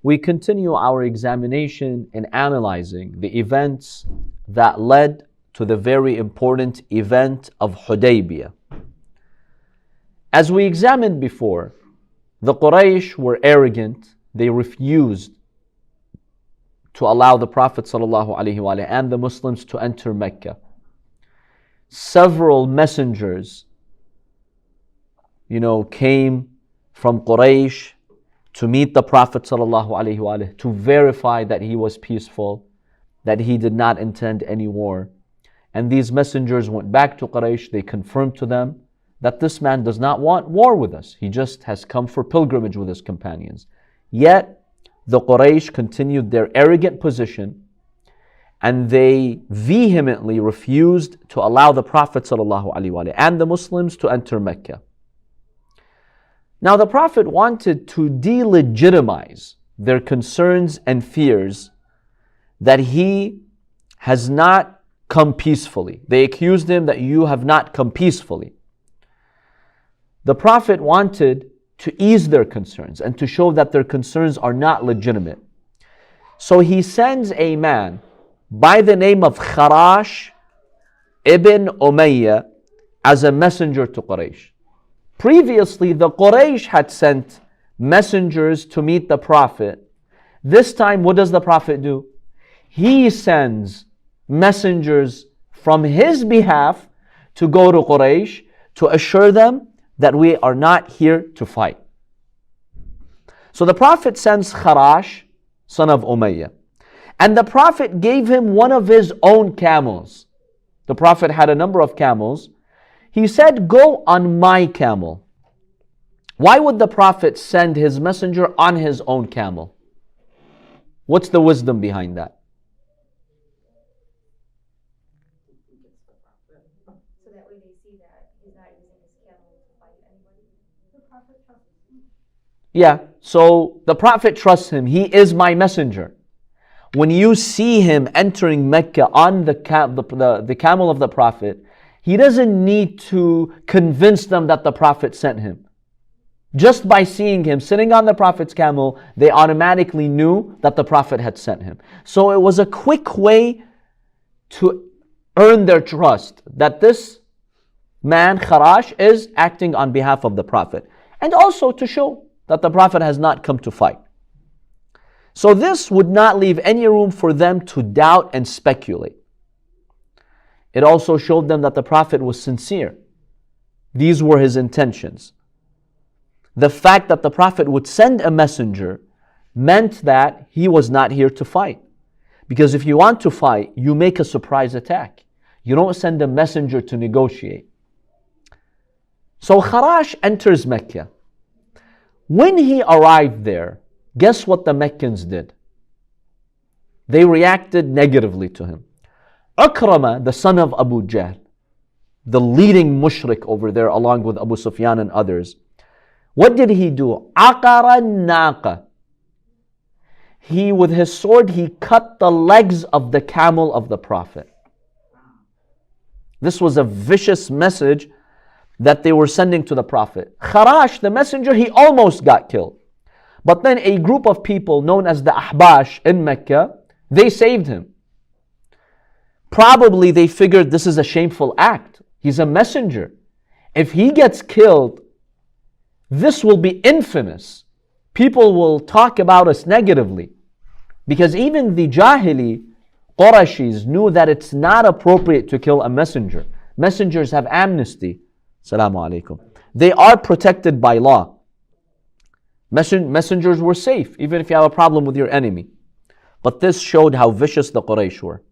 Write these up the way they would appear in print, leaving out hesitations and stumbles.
we continue our examination in analyzing the events that led to the very important event of Hudaybiyah. As we examined before, the Quraysh were arrogant. They refused to allow the Prophet ﷺ and the Muslims to enter Mecca. Several messengers, came from Quraysh to meet the Prophet ﷺ, to verify that he was peaceful, that he did not intend any war. And these messengers went back to Quraysh. They confirmed to them that this man does not want war with us. He just has come for pilgrimage with his companions. Yet, the Quraysh continued their arrogant position, and they vehemently refused to allow the Prophet ﷺ and the Muslims to enter Mecca. Now the Prophet wanted to delegitimize their concerns and fears that he has not come peacefully. They accused him that you have not come peacefully. The Prophet wanted to ease their concerns and to show that their concerns are not legitimate. So he sends a man by the name of Kharash ibn Umayyah as a messenger to Quraysh. Previously, the Quraysh had sent messengers to meet the Prophet. This time, what does the Prophet do? He sends messengers from his behalf to go to Quraysh to assure them that we are not here to fight. So the Prophet sends Kharash, son of Umayyah. And the Prophet gave him one of his own camels. The Prophet had a number of camels. He said, go on my camel. Why would the Prophet send his messenger on his own camel? What's the wisdom behind that? So that way they see that he's not using his camel to fight anybody. The Prophet trusts him. Yeah, so the Prophet trusts him. He is my messenger. When you see him entering Mecca on the camel of the Prophet, he doesn't need to convince them that the Prophet sent him. Just by seeing him sitting on the Prophet's camel, they automatically knew that the Prophet had sent him. So it was a quick way to earn their trust that this man, Kharash, is acting on behalf of the Prophet. And also to show that the Prophet has not come to fight. So this would not leave any room for them to doubt and speculate. It also showed them that the Prophet was sincere. These were his intentions. The fact that the Prophet would send a messenger meant that he was not here to fight. Because if you want to fight, you make a surprise attack. You don't send a messenger to negotiate. So Kharash enters Mecca. When he arrived there, guess what the Meccans did? They reacted negatively to him. Ukrama, the son of Abu Jahl, the leading mushrik over there along with Abu Sufyan and others, what did he do? Aqara naqa. He, with his sword, he cut the legs of the camel of the Prophet. This was a vicious message that they were sending to the Prophet. Kharash, the messenger, he almost got killed. But then a group of people known as the Ahbash in Mecca, they saved him. Probably they figured this is a shameful act. He's a messenger. If he gets killed, this will be infamous. People will talk about us negatively. Because even the Jahili Qurayshis knew that it's not appropriate to kill a messenger. Messengers have amnesty. Assalamu alaikum. They are protected by law. Messengers were safe, even if you have a problem with your enemy. But this showed how vicious the Quraysh were.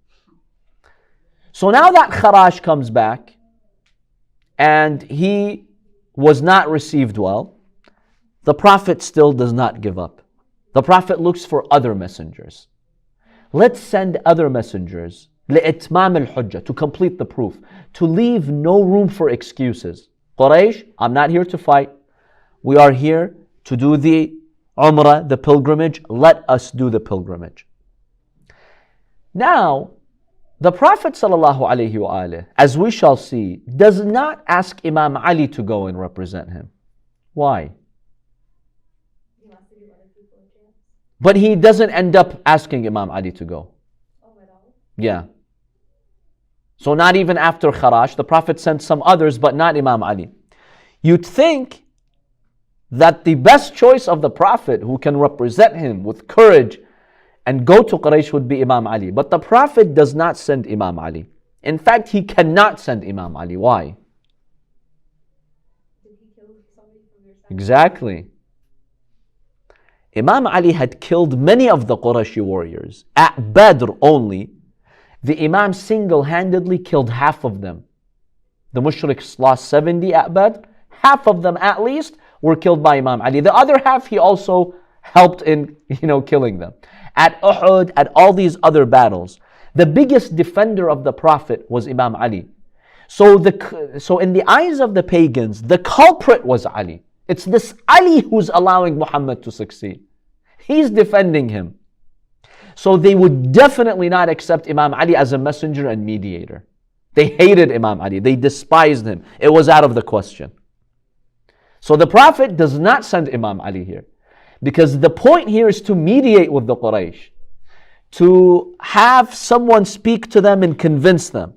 So now that Kharash comes back, and he was not received well, the Prophet still does not give up. The Prophet looks for other messengers. Let's send other messengers, لِإِتْمَامِ الْحُجَّةِ, to complete the proof, to leave no room for excuses. Quraysh, I'm not here to fight. We are here to do the Umrah, the pilgrimage. Let us do the pilgrimage. Now, the Prophet ﷺ, as we shall see, does not ask Imam Ali to go and represent him. Why? He wants to give other people a chance. But he doesn't end up asking Imam Ali to go. Oh, at all? Yeah. So not even after Kharash, the Prophet sent some others, but not Imam Ali. You'd think that the best choice of the Prophet, who can represent him with courage and go to Quraysh, would be Imam Ali. But the Prophet does not send Imam Ali. In fact, he cannot send Imam Ali. Why? Did he kill somebody from your side? Exactly. Imam Ali had killed many of the Qurayshi warriors. At Badr only, the Imam single-handedly killed half of them. The mushriks lost 70 at Badr. Half of them at least were killed by Imam Ali. The other half he also helped in killing them. At Uhud, at all these other battles, the biggest defender of the Prophet was Imam Ali. So in the eyes of the pagans, the culprit was Ali. It's this Ali who's allowing Muhammad to succeed. He's defending him. So they would definitely not accept Imam Ali as a messenger and mediator. They hated Imam Ali. They despised him. It was out of the question. So the Prophet does not send Imam Ali here, because the point here is to mediate with the Quraysh, to have someone speak to them and convince them.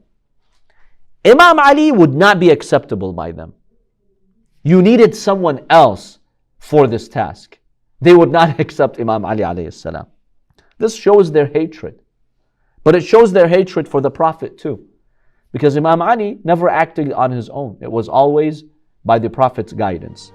Imam Ali would not be acceptable by them. You needed someone else for this task. They would not accept Imam Ali alayhi salam. This shows their hatred. But it shows their hatred for the Prophet too. Because Imam Ali never acted on his own. It was always by the Prophet's guidance.